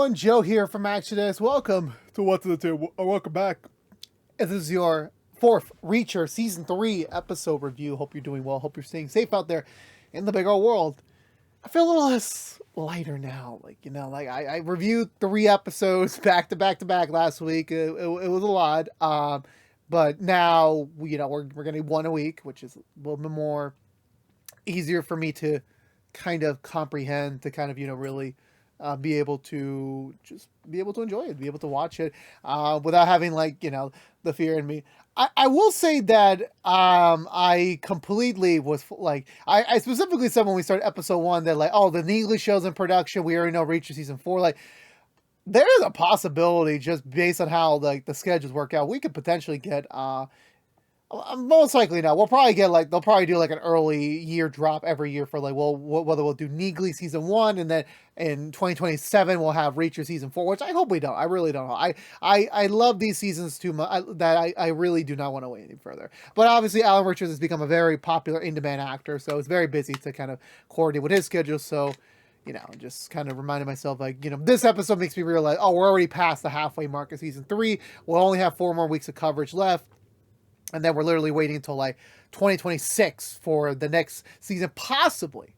everyone, Joe here from ActionX. Welcome to What to the Table. Welcome back. This is your fourth Reacher Season 3 episode review. Hope you're doing well. Hope you're staying safe out there in the big old world. I feel a little less lighter now. I reviewed 3 episodes back to back last week. It was a lot. But now, we're going to do one a week, which is a little bit more easier for me to kind of comprehend, to kind of, really be able to enjoy it, be able to watch it without having the fear in me. I will say that I completely was I specifically said when we started episode 1 that the Neely show's in production. We already know Reacher season 4. There is a possibility, just based on how the schedules work out, we could potentially get most likely not. We'll probably get they'll probably do an early year drop every year for whether we'll do Neely season 1 and then in 2027 we'll have Reacher season 4, which I hope we don't. I really don't know. I love these seasons too much that I really do not want to wait any further. But obviously Alan Richards has become a very popular in-demand actor, so it's very busy to kind of coordinate with his schedule. So just kind of reminding myself, this episode makes me realize, we're already past the halfway mark of season 3. We'll only have 4 more weeks of coverage left. And then we're literally waiting until 2026 for the next season, possibly.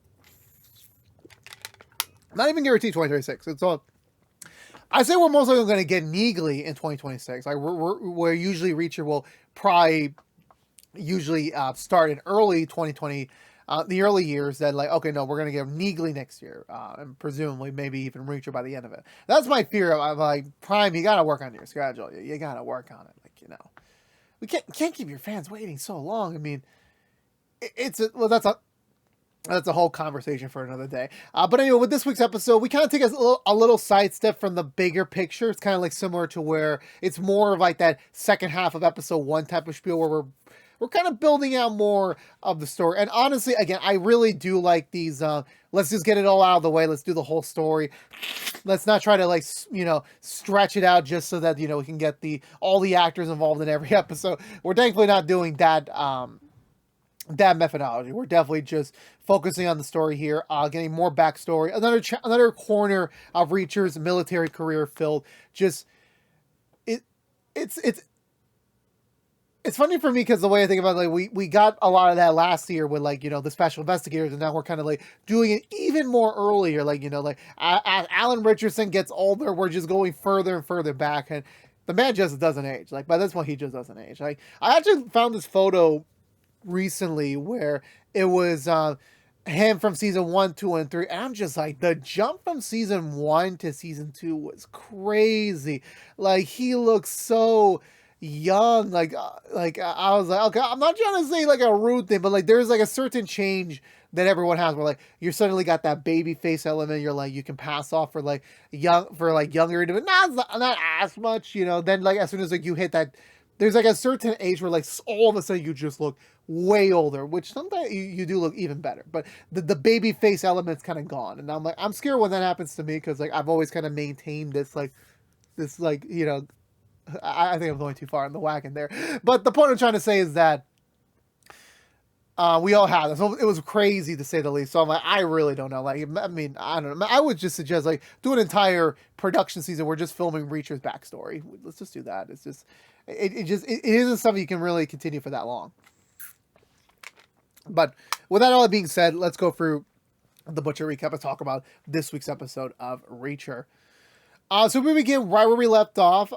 Not even guaranteed 2026. It's all. I say we're most likely going to get Neely in 2026. We're usually Reacher will probably start in early 2020, the early years. That okay, no, we're going to get Neely next year, and presumably maybe even Reacher by the end of it. That's my fear of Prime. You got to work on your schedule. You got to work on it, We can't keep your fans waiting so long. I mean, that's a whole conversation for another day. But anyway, with this week's episode, we kind of take a little sidestep from the bigger picture. It's kind of similar to where it's more of that second half of episode 1 type of spiel where we're kind of building out more of the story. And honestly, again, I really do like these. Let's just get it all out of the way. Let's do the whole story. Let's not try to stretch it out just so that we can get all the actors involved in every episode. We're thankfully not doing that that methodology. We're definitely just focusing on the story here, getting more backstory. Another corner of Reacher's military career filled. It's funny for me because the way I think about it, we got a lot of that last year with the special investigators, and now we're kind of doing it even more earlier. Alan Richardson gets older, we're just going further and further back, and the man just doesn't age. By this point, he just doesn't age. I actually found this photo recently where it was him from season 1, 2, and 3, and I'm just the jump from season 1 to season 2 was crazy. He looks so young. I was okay, I'm not trying to say a rude thing, but there's a certain change that everyone has where you suddenly got that baby face element. You're you can pass off for younger, but not as much, then as soon as you hit that, there's a certain age where all of a sudden you just look way older, which sometimes you do look even better, but the baby face element's kind of gone. And I'm scared when that happens to me, because I've always kind of maintained this I think I'm going too far in the wagon there. But the point I'm trying to say is that we all have this. So it was crazy, to say the least. So I'm I really don't know. I mean, I don't know. I would just suggest do an entire production season. We're just filming Reacher's backstory. Let's just do that. It's just, it isn't something you can really continue for that long. But with that all being said, let's go through the Butcher recap and talk about this week's episode of Reacher. So we begin right where we left off.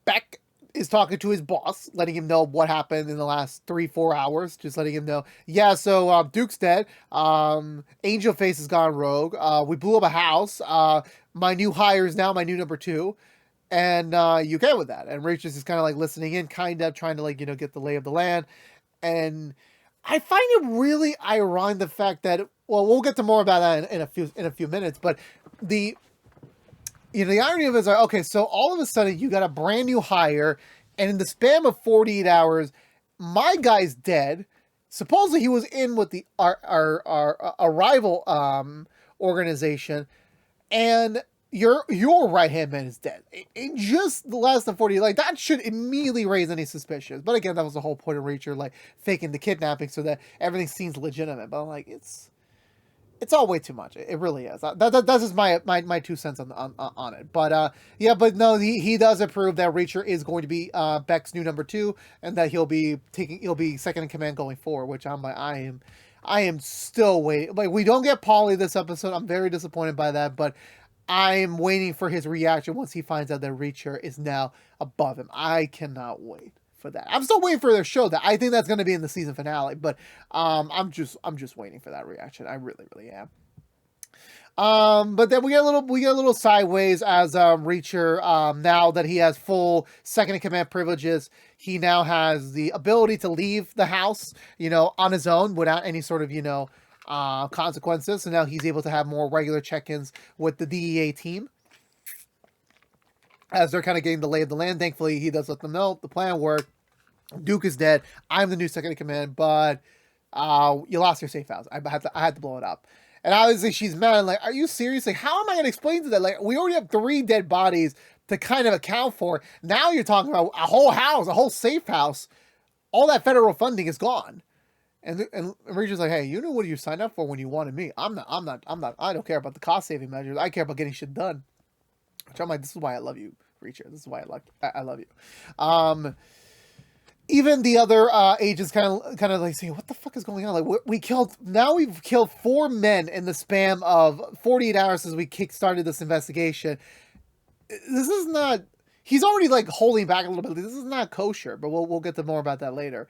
Beck is talking to his boss, letting him know what happened in the last 3-4 hours. Just letting him know, so Duke's dead. Angel Face has gone rogue. We blew up a house. My new hire is now my new number 2. And you okay with that? And Rachel's just kind of listening in, kind of trying to get the lay of the land. And I find it really ironic, the fact that, well, we'll get to more about that in a few minutes, but the irony of it is okay, so all of a sudden you got a brand new hire, and in the span of 48 hours, my guy's dead. Supposedly he was in with our rival organization, and your right hand man is dead. In just the less than 40, that should immediately raise any suspicions. But again, that was the whole point of Reacher, faking the kidnapping so that everything seems legitimate. But it's it's all way too much. It really is. That's just my 2 cents on it. But yeah, but no, he does approve that Reacher is going to be Beck's new number 2, and that he'll be second in command going forward. Which I am still waiting. Like, we don't get Paulie this episode. I'm very disappointed by that, but I'm waiting for his reaction once he finds out that Reacher is now above him. I cannot wait for that. I'm still waiting for their show. That I think that's going to be in the season finale, but I'm just waiting for that reaction. I really, really am. But then we get a little sideways as Reacher, now that he has full second in command privileges, he now has the ability to leave the house, on his own without any sort of, consequences. So now he's able to have more regular check-ins with the DEA team as they're kind of getting the lay of the land. Thankfully, he does let them know the plan worked. Duke is dead. I'm the new second in command, but you lost your safe house. I had to blow it up. And obviously she's mad. I'm like, are you serious? Like, how am I going to explain to that? Like, we already have 3 dead bodies to kind of account for. Now you're talking about a whole house, a whole safe house. All that federal funding is gone. And Reacher's like, hey, you know what you signed up for when you wanted me. I don't care about the cost saving measures. I care about getting shit done. Which I'm like, this is why I love you, Reacher. This is why I love you. Even the other agents kind of like saying, what the fuck is going on? Like, we've killed 4 men in the span of 48 hours since we kickstarted this investigation. This is not, he's already like holding back a little bit. This is not kosher, but we'll get to more about that later.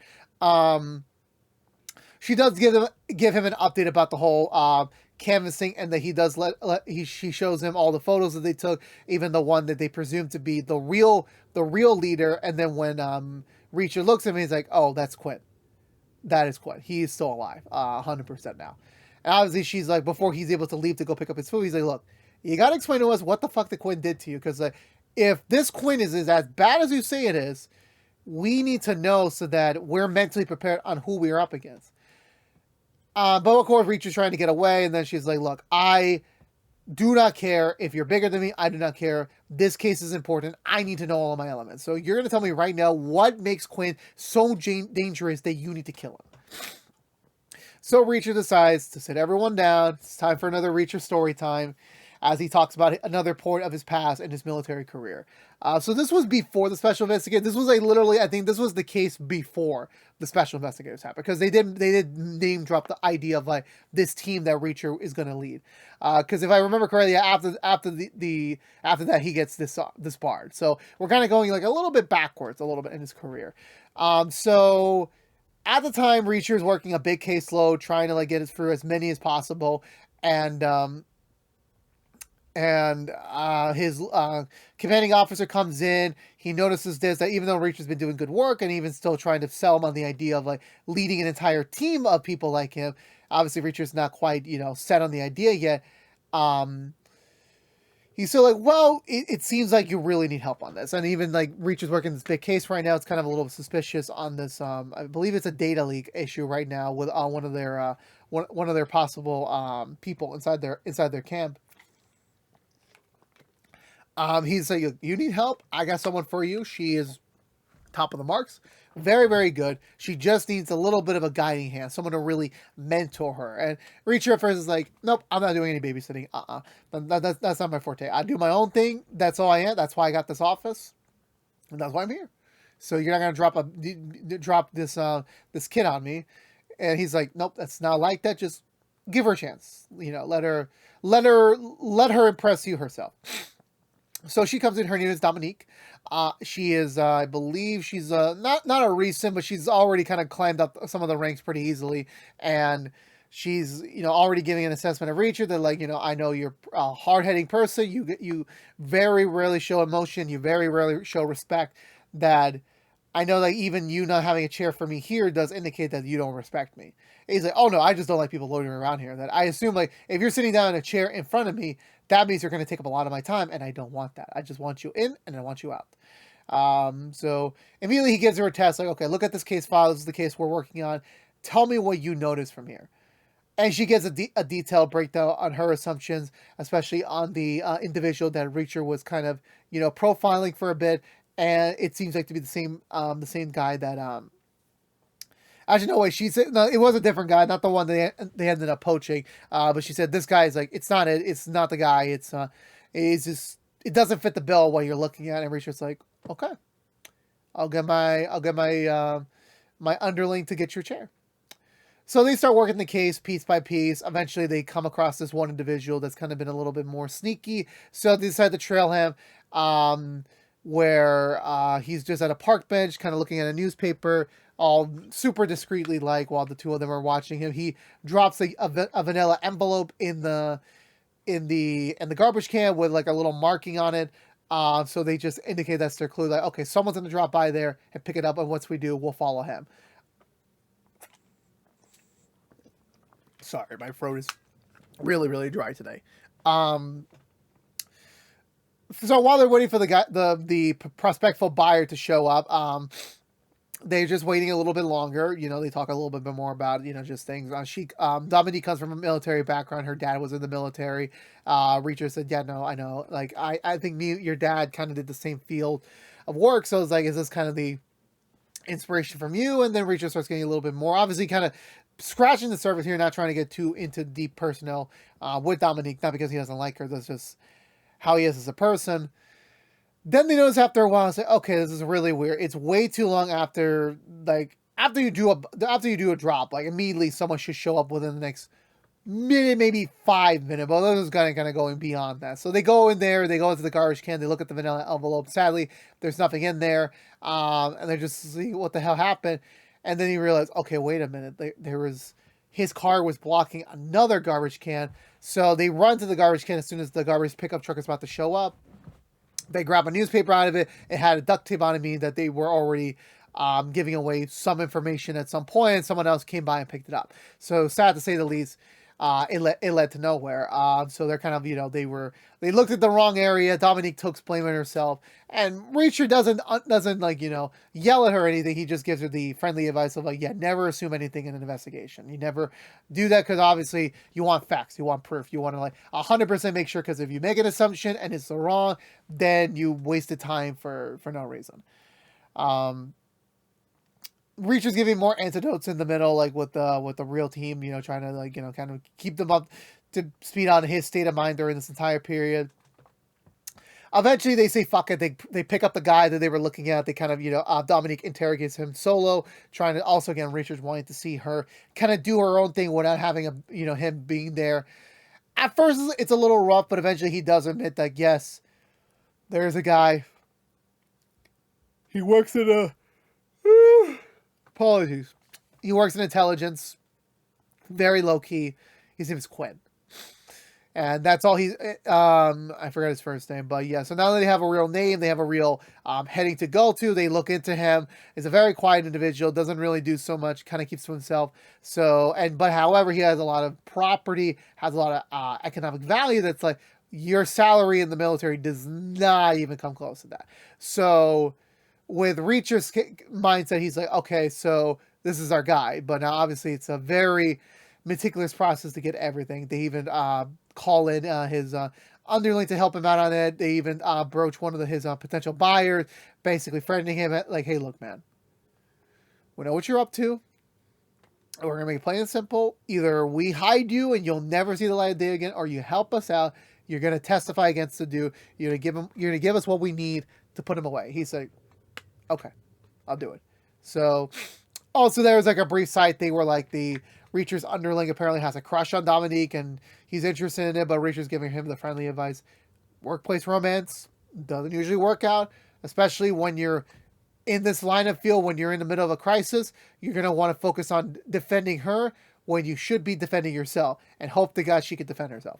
She does give him an update about the whole canvassing, and that he does she shows him all the photos that they took, even the one that they presume to be the real leader. And then when Reacher looks at him, he's like, oh, that's Quinn. That is Quinn. He is still alive, 100% now. And obviously she's like, before he's able to leave to go pick up his food, he's like, look, you got to explain to us what the fuck the Quinn did to you. Because if this Quinn is as bad as you say it is, we need to know so that we're mentally prepared on who we're up against. But of course, Reacher's trying to get away. And then she's like, look, I do not care if you're bigger than me. I do not care. This case is important. I need to know all of my elements. So you're going to tell me right now what makes Quinn so dangerous that you need to kill him. So Reacher decides to sit everyone down. It's time for another Reacher story time, as he talks about another point of his past and his military career. So this was before the special investigator. This was I think this was the case before the special investigators happened, because they did name drop the idea of like this team that Reacher is going to lead. Because if I remember correctly, after that he gets disbarred. So we're kind of going like a little bit backwards, a little bit in his career. So at the time, Reacher is working a big caseload, trying to like get through as many as possible, and his commanding officer comes in. He notices this, that even though Reacher's been doing good work and even still trying to sell him on the idea of like leading an entire team of people like him, obviously Reacher's not quite, set on the idea yet. He's still like, well, it seems like you really need help on this. And even like Reacher's working this big case right now. It's kind of a little suspicious on this. I believe it's a data leak issue right now with one of their possible people inside their camp. He's like, you need help? I got someone for you. She is top of the marks. Very, very good. She just needs a little bit of a guiding hand, someone to really mentor her. And Reacher at first is like, nope, I'm not doing any babysitting. That's not my forte. I do my own thing. That's all I am. That's why I got this office. And that's why I'm here. So you're not going to drop this kid on me. And he's like, nope, that's not like that. Just give her a chance. Let her impress you herself. So she comes in. Her name is Dominique. She is, I believe, she's not a recent, but she's already kind of climbed up some of the ranks pretty easily, and she's already giving an assessment of Reacher. They're like, I know you're a hard-hitting person. You very rarely show emotion. You very rarely show respect. That I know that even you not having a chair for me here does indicate that you don't respect me. And he's like, oh no, I just don't like people loitering around here. That I assume like if you're sitting down in a chair in front of me, that means you're going to take up a lot of my time, and I don't want that. I just want you in, and I want you out. So immediately he gives her a test, like, okay, look at this case file. This is the case we're working on. Tell me what you notice from here. And she gives a detailed breakdown on her assumptions, especially on the individual that Reacher was kind of, profiling for a bit. And it seems like to be the same guy that Actually, no way. She said no. It was a different guy, not the one they ended up poaching. But she said this guy is like it's not it. It's not the guy. It's just it doesn't fit the bill what you're looking at. And Richard's like, okay, I'll get my underling to get your chair. So they start working the case piece by piece. Eventually, they come across this one individual that's kind of been a little bit more sneaky. So they decide to trail him, where he's just at a park bench, kind of looking at a newspaper, all super discreetly. Like while the two of them are watching him, he drops a vanilla envelope in the garbage can with like a little marking on it. So they just indicate that's their clue. Like, okay, someone's gonna drop by there and pick it up, and once we do, we'll follow him. Sorry, my throat is really, really dry today. So while they're waiting for the prospectful buyer to show up, they're just waiting a little bit longer. They talk a little bit more about, just things. Dominique comes from a military background. Her dad was in the military. Reacher said, yeah, no, I know. Like, I think your dad kind of did the same field of work. So it's like, is this kind of the inspiration from you? And then Reacher starts getting a little bit more, obviously kind of scratching the surface here, not trying to get too into deep personnel with Dominique, not because he doesn't like her, that's just how he is as a person. Then they notice after a while, say, okay, this is really weird. It's way too long after you do a drop, like immediately someone should show up within the next minute, maybe 5 minutes. But this is kind of going beyond that. So they go in there, they go into the garbage can, they look at the vanilla envelope. Sadly, there's nothing in there, and they're just seeing what the hell happened. And then you realize, okay, wait a minute. His car was blocking another garbage can. So they run to the garbage can as soon as the garbage pickup truck is about to show up. They grab a newspaper out of it. It had a duct tape on it, meaning that they were already giving away some information at some point, and someone else came by and picked it up. So sad to say the least. It led to nowhere. So they're kind of, they looked at the wrong area. Dominique took blame on herself, and Reacher doesn't like, yell at her or anything. He just gives her the friendly advice of like, yeah, never assume anything in an investigation. You never do that, because obviously you want facts, you want proof, you want to like 100% make sure, because if you make an assumption and it's wrong, then you wasted time for no reason. Reacher's giving more antidotes in the middle, like with the real team, trying to like, kind of keep them up to speed on his state of mind during this entire period. Eventually they say fuck it. They pick up the guy that they were looking at. They kind of, Dominique interrogates him solo, trying to also, again, Reacher's wanting to see her kind of do her own thing without having him being there. At first it's a little rough, but eventually he does admit that, yes, there's a guy. He works at a... Apologies. He works in intelligence. Very low key. His name is Quinn. And that's all he's... I forgot his first name, but yeah. So now that they have a real name, they have a real heading to go to. They look into him. He's a very quiet individual. Doesn't really do so much. Kind of keeps to himself. But however, he has a lot of property. Has a lot of economic value. That's like your salary in the military does not even come close to that. So with Reacher's mindset, he's like, okay, so this is our guy. But now obviously it's a very meticulous process to get everything. They even call in his underling to help him out on it. They even broach one of his potential buyers, basically threatening him at, like, hey, look, man, we know what you're up to. We're going to make it plain and simple. Either we hide you and you'll never see the light of day again, or you help us out. You're going to testify against the dude. You're going to give us what we need to put him away. He's like, okay, I'll do it. So also there was like a brief side thing where like the Reacher's underling apparently has a crush on Dominique and he's interested in it, but Reacher's giving him the friendly advice. Workplace romance doesn't usually work out, especially when you're in this line of field, when you're in the middle of a crisis. You're going to want to focus on defending her when you should be defending yourself, and hope to God she can defend herself.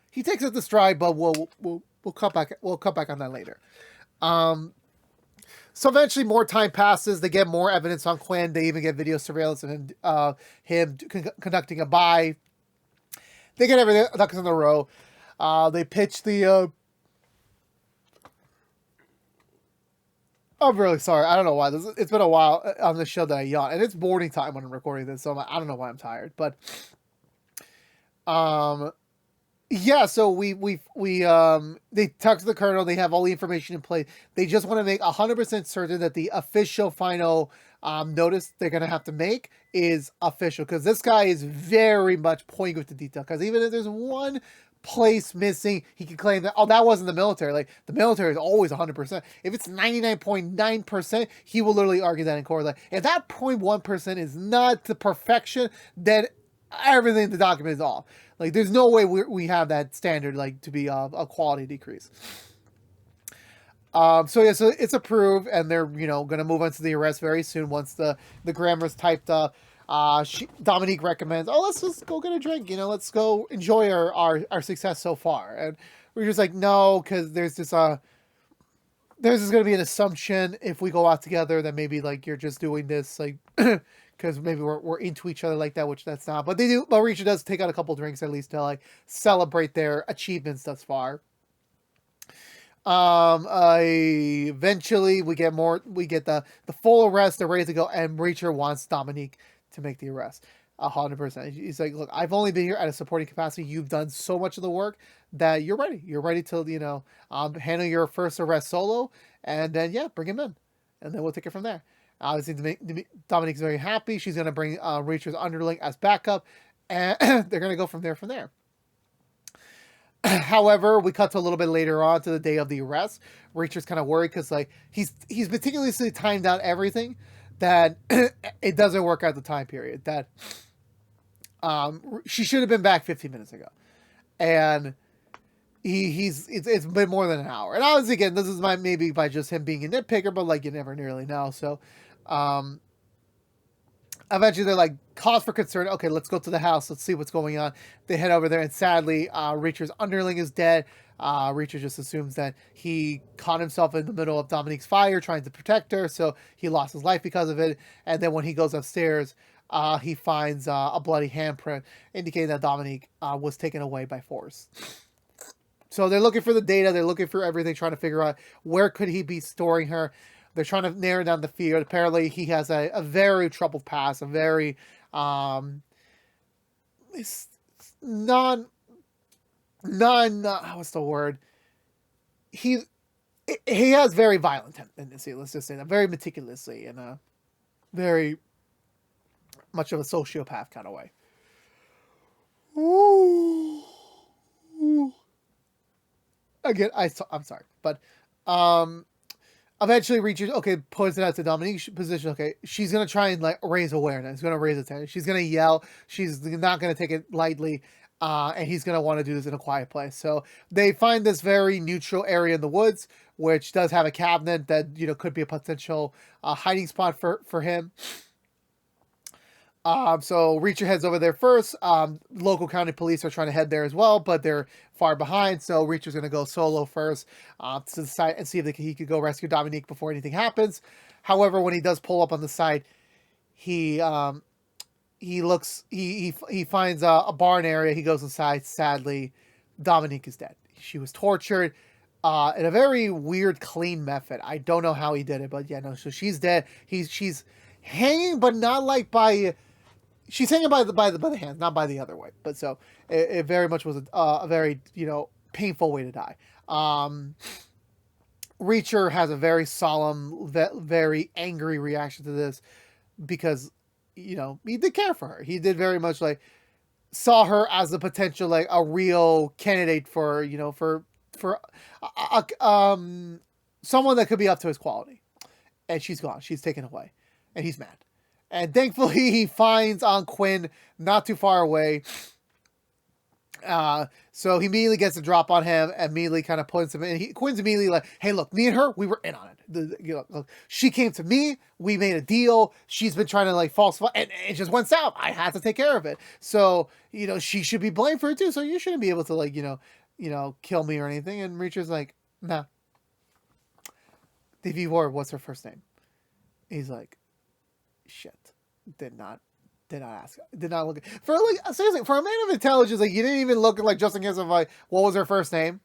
He takes it to stride, but we'll cut back on that later. So eventually more time passes. They get more evidence on Quinn. They even get video surveillance of him conducting a buy. They get everything ducks in a row. They pitch the... I'm really sorry. I don't know why. It's been a while on the show that I yawn. And it's morning time when I'm recording this, so I don't know why I'm tired. But Yeah, so they talk to the colonel. They have all the information in place. They just want to make 100% certain that the official final notice they're gonna have to make is official, because this guy is very much pointing with the detail. Because even if there's one place missing, he can claim that, oh, that wasn't the military. Like, the military is always 100%. If it's 99.9%, he will literally argue that in court. Like, if that 0.1% is not to perfection, then everything in the document is off. Like, there's no way we have that standard, like, to be a quality decrease. So yeah, so it's approved, and they're, going to move on to the arrest very soon once the grammar's typed up. Dominique recommends, oh, let's just go get a drink, let's go enjoy our success so far. And we're just like, no, because there's going to be an assumption if we go out together that maybe, like, you're just doing this, like, because maybe we're into each other like that, which that's not. But Reacher does take out a couple drinks at least to, like, celebrate their achievements thus far. Eventually we get the full arrest. They're ready to go, and Reacher wants Dominique to make the arrest. 100%. He's like, look, I've only been here at a supporting capacity. You've done so much of the work that you're ready. You're ready to, handle your first arrest solo, and then, yeah, bring him in, and then we'll take it from there. Obviously, Dominique's very happy. She's going to bring Reacher's underling as backup, and they're going to go from there. However, we cut to a little bit later on to the day of the arrest. Reacher's kind of worried because, like, he's meticulously timed out everything that it doesn't work out the time period. That she should have been back 15 minutes ago, and it's been more than an hour. And obviously, again, this is maybe by just him being a nitpicker, but, like, you never nearly know. So, eventually they're like, cause for concern. Okay, let's go to the house. Let's see what's going on. They head over there, and sadly, Reacher's underling is dead. Reacher just assumes that he caught himself in the middle of Dominique's fire trying to protect her, so he lost his life because of it. And then when he goes upstairs, he finds a bloody handprint indicating that Dominique was taken away by force. So they're looking for the data. They're looking for everything, trying to figure out where could he be storing her. They're trying to narrow down the field. Apparently, he has a very troubled past, a very it's what's the word? He has very violent tendency. Let's just say that, very meticulously, in a very much of a sociopath kind of way. Ooh. Again, I'm sorry, but eventually Reacher, points it out to Dominique's position. Okay, she's going to try and, like, raise awareness. She's going to raise attention. She's going to yell. She's not going to take it lightly. And he's going to want to do this in a quiet place. So they find this very neutral area in the woods, which does have a cabinet that, could be a potential hiding spot for him. So Reacher heads over there first. Local county police are trying to head there as well, but they're far behind. So Reacher's going to go solo first to the site and see if he could go rescue Dominique before anything happens. However, when he does pull up on the site, he finds a barn area. He goes inside. Sadly, Dominique is dead. She was tortured in a very weird, clean method. I don't know how he did it, but yeah, no. So she's dead. She's hanging, but not like by. She's hanging by the hands, not by the other way. But so it very much was a very painful way to die. Reacher has a very solemn, very angry reaction to this because he did care for her. He did very much saw her as a potential, like, a real candidate for someone that could be up to his quality. And she's gone. She's taken away, and he's mad. And thankfully, he finds Quinn not too far away. So he immediately gets a drop on him, and immediately kind of points him in. Quinn's immediately like, hey, look, me and her, we were in on it. She came to me, we made a deal, she's been trying to, falsify, and it just went south. I had to take care of it. So, she should be blamed for it too, so you shouldn't be able to, kill me or anything. And Reacher's like, nah. Davey Ward, what's her first name? He's like, shit. Did not ask. Did not look. Seriously, for a man of intelligence, you didn't even look just in case of what was her first name.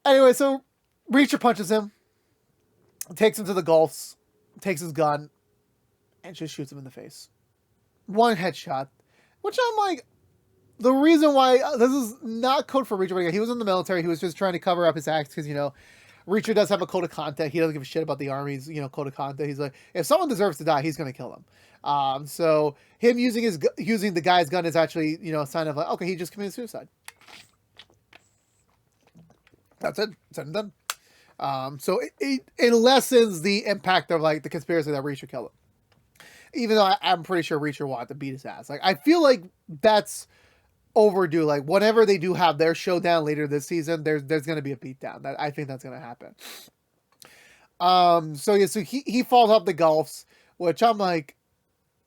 Anyway, so Reacher punches him, takes him to the Gulfs, takes his gun, and just shoots him in the face. One headshot, which I'm like, the reason why this is not code for Reacher, but he was in the military. He was just trying to cover up his acts because, you know, Reacher does have a code of conduct. He doesn't give a shit about the Army's, you know, code of conduct. He's like, if someone deserves to die, he's going to kill them. So him using the guy's gun is actually, you know, a sign of like, okay, he just committed suicide. That's it. Said and done. So it lessens the impact of like the conspiracy that Reacher killed him. Even though I'm pretty sure Reacher wanted to beat his ass. Like, I feel like that's overdue. Like, whenever they do have their showdown later this season, there's going to be a beatdown. I think that's going to happen. So yeah, so he falls off the Gulfs, which I'm like,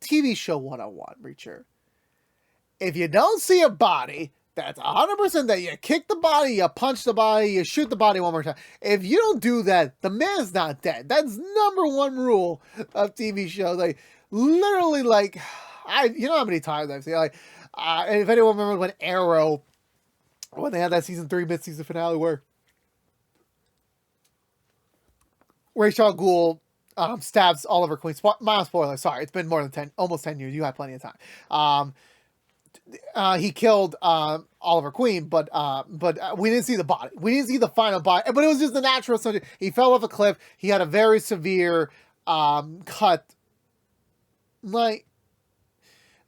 TV show 101, Reacher. If you don't see a body, that's 100% that you kick the body, you punch the body, you shoot the body one more time. If you don't do that, the man's not dead. That's number one rule of TV shows. Like, literally, like, you know how many times I've seen, like, if anyone remembers when Arrow, when they had that season 3 mid-season finale where Ra's al Ghul stabs Oliver Queen. Mild spoiler, sorry, it's been more than almost 10 years. You had plenty of time. He killed Oliver Queen, but we didn't see the body. We didn't see the final body, but it was just the natural. So he fell off a cliff. He had a very severe cut. Like,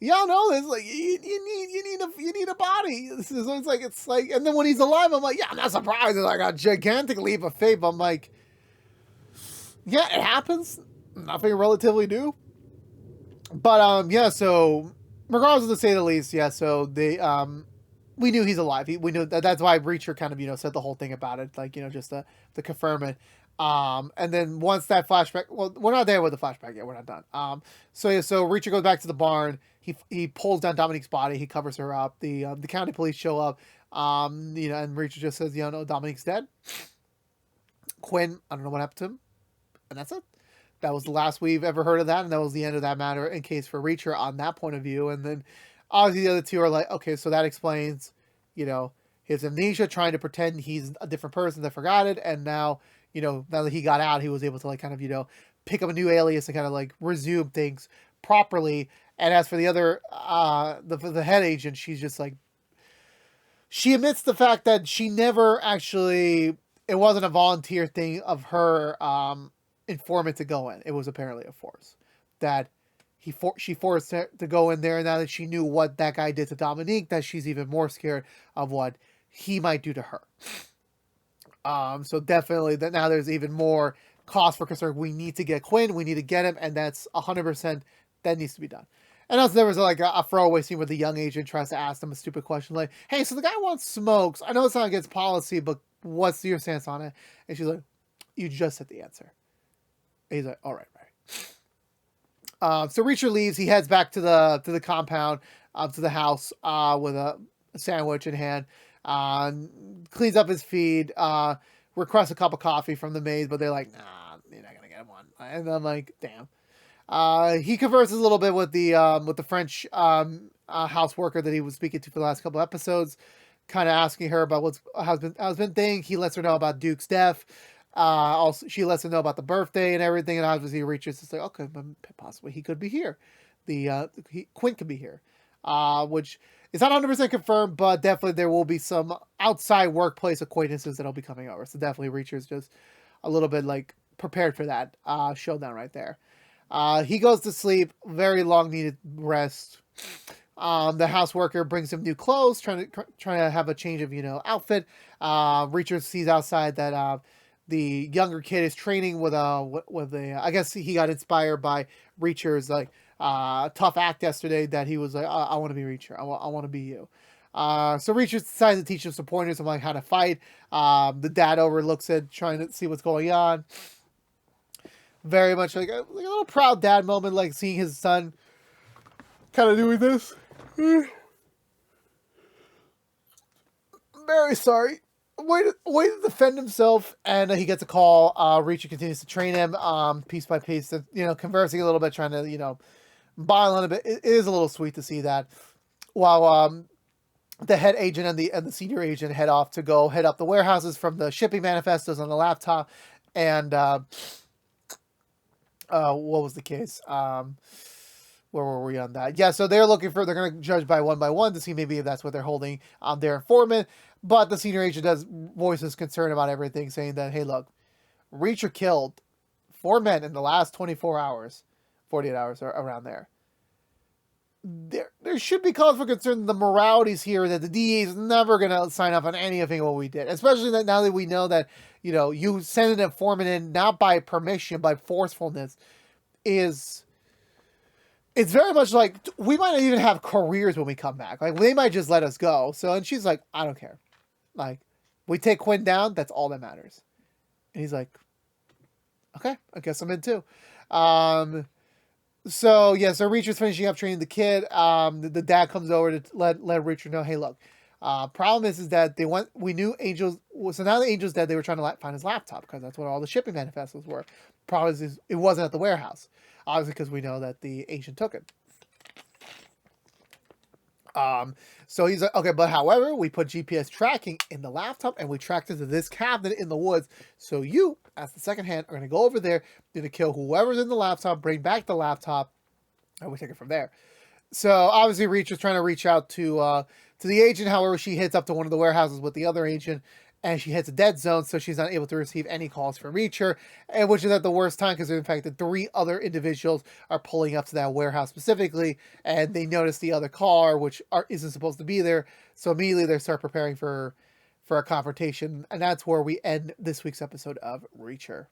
y'all know this. Like, you need a body. It's like, and then when he's alive, I'm like, yeah, I'm not surprised. It's like a gigantic leap of faith. I'm like, yeah, it happens. Nothing relatively new. But yeah, so regardless, to say the least, yeah. So they we knew he's alive. We knew that's why Reacher kind of, you know, said the whole thing about it, like, you know, just to confirm it. And then once that flashback, well, we're not there with the flashback yet. We're not done. So yeah, so Reacher goes back to the barn. He pulls down Dominique's body. He covers her up. The county police show up. You know, and Reacher just says, you know, no, Dominique's dead. Quinn, I don't know what happened to him, and that's it. That was the last we've ever heard of that, and that was the end of that matter in case for Reacher on that point of view. And then obviously the other two are like, okay, so that explains, you know, his amnesia, trying to pretend he's a different person that forgot it, and now, you know, now that he got out, he was able to like kind of, you know, pick up a new alias and kind of like resume things properly. And as for the other, the head agent, she's just like, she admits the fact that she never actually, it wasn't a volunteer thing of her informant to go in. It was apparently a force that she forced her to go in there. And now that she knew what that guy did to Dominique, that she's even more scared of what he might do to her. So definitely that now there's even more cause for concern. We need to get Quinn. We need to get him. And that's 100% that needs to be done. And also there was like a throwaway scene where the young agent tries to ask them a stupid question like, hey, so the guy wants smokes. I know it's not against policy, but what's your stance on it? And she's like, you just said the answer. And he's like, all right. So Reacher leaves. He heads back to the compound, to the house, with a sandwich in hand. Cleans up his feed. Requests a cup of coffee from the maid, but they're like, nah, you're not gonna get him one. And I'm like, damn. He converses a little bit with the French house worker that he was speaking to for the last couple of episodes, kind of asking her about how's been thing. He lets her know about Duke's death. Also, she lets him know about the birthday and everything, and obviously Reacher's just like, okay, possibly he could be here. Quinn could be here, which is not 100% confirmed, but definitely there will be some outside workplace acquaintances that'll be coming over. So definitely Reacher's just a little bit like prepared for that showdown right there. He goes to sleep, very long needed rest. The house worker brings him new clothes, trying to have a change of, you know, outfit. Reacher sees outside that the younger kid is training with a I guess he got inspired by Reacher's like tough act yesterday, that he was like, I want to be Reacher. I want to be you. So Reacher decides to teach him some pointers on like how to fight. The dad overlooks it, trying to see what's going on. Very much like a little proud dad moment, like seeing his son kind of doing this. Very sorry. Way to defend himself, and he gets a call. Reacher continues to train him, piece by piece, you know, conversing a little bit, trying to, you know, bile on a bit. It is a little sweet to see that. While the head agent and the senior agent head up the warehouses from the shipping manifestos on the laptop, and what was the case? Where were we on that? Yeah, so they're looking for, they're going to judge by one to see maybe if that's what they're holding their informant. But the senior agent does voice his concern about everything, saying that, hey, look, Reacher killed 4 men in the last 24 hours, 48 hours, or around there. There should be cause for concern. The moralities here that the DA is never going to sign off on anything what we did, especially that now that we know that, you know, you send an informant in not by permission, by forcefulness, it's very much like we might not even have careers when we come back. Like, they might just let us go. So, and she's like, I don't care. Like, we take Quinn down. That's all that matters. And he's like, okay, I guess I'm in too. So yeah, so Reacher's finishing up training the kid. The dad comes over to let Reacher know, hey, look, problem is that we knew Angel's, so now the Angel's dead. They were trying to find his laptop because that's what all the shipping manifestos were. Problem is it wasn't at the warehouse, obviously, because we know that the agent took it. So he's like, okay, but however, we put GPS tracking in the laptop and we tracked it to this cabinet in the woods. So you, as the second hand, are going to go over there, going to kill whoever's in the laptop, bring back the laptop, and we take it from there. So obviously Reacher's trying to reach out to the agent. However, she hits up to one of the warehouses with the other agent, and she hits a dead zone, so she's not able to receive any calls from Reacher, and which is at the worst time because in fact the 3 other individuals are pulling up to that warehouse specifically, and they notice the other car, which isn't supposed to be there, so immediately they start preparing for a confrontation, and that's where we end this week's episode of Reacher.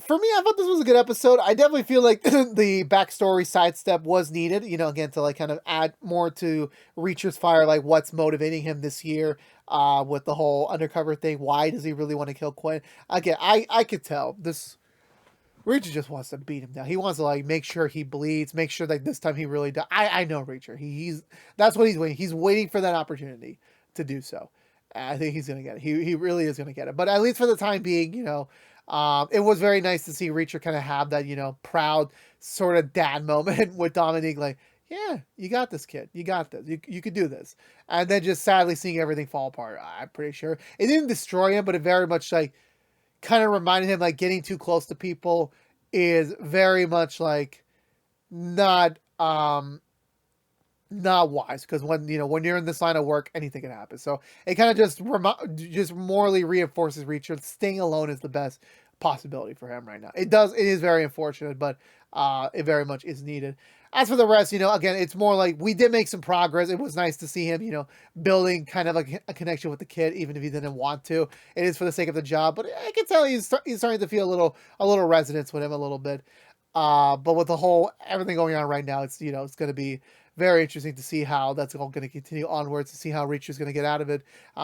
For me, I thought this was a good episode. I definitely feel like the backstory sidestep was needed, you know, again, to like kind of add more to Reacher's fire, like what's motivating him this year with the whole undercover thing. Why does he really want to kill Quinn? Again, I could tell this Reacher just wants to beat him down. He wants to like make sure he bleeds, make sure that this time he really does. I know Reacher. That's what he's waiting. He's waiting for that opportunity to do so. I think he's gonna get it. He really is gonna get it. But at least for the time being, you know. It was very nice to see Reacher kind of have that, you know, proud sort of dad moment with Dominique, like, yeah, you got this, kid. You got this. You could do this. And then just sadly seeing everything fall apart. I'm pretty sure it didn't destroy him, but it very much like kind of reminded him like getting too close to people is very much like not wise, because when you're in this line of work, anything can happen. So it kind of just morally reinforces Reacher. Staying alone is the best possibility for him right now. It is very unfortunate, but it very much is needed. As for the rest, you know, again, it's more like we did make some progress. It was nice to see him, you know, building kind of like a connection with the kid, even if he didn't want to. It is for the sake of the job, but I can tell he's starting to feel a little resonance with him a little bit. But with the whole everything going on right now, it's going to be very interesting to see how that's all going to continue onwards, to see how Reacher's going to get out of it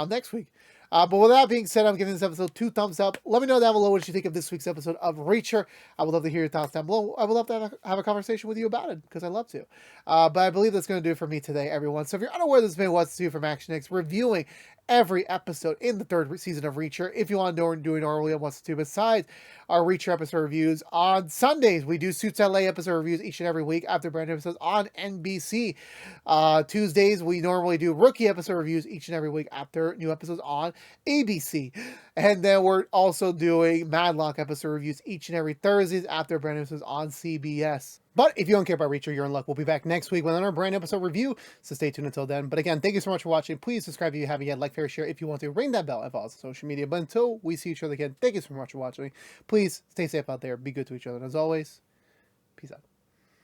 next week. But with that being said, I'm giving this episode 2 thumbs up. Let me know down below what you think of this week's episode of Reacher. I would love to hear your thoughts down below. I would love to have a conversation with you about it, because I love to. But I believe that's going to do it for me today, everyone. So if you're unaware, this has been What's to Do from ActionX, reviewing every episode in the 3rd season of Reacher. If you want to do it normally on What's to Do, besides our Reacher episode reviews on Sundays, we do Suits LA episode reviews each and every week after brand new episodes on NBC. Tuesdays, we normally do Rookie episode reviews each and every week after new episodes on ABC. And then we're also doing Madlock episode reviews each and every Thursdays after brand new episodes on CBS. But if you don't care about Reacher, you're in luck. We'll be back next week with another brand new episode review, so stay tuned until then. But again, thank you so much for watching. Please subscribe if you haven't yet, like, favorite, share if you want to, ring that bell and follow us on social media. But until we see each other again, thank you so much for watching. Please stay safe out there, be good to each other, and as always, peace out.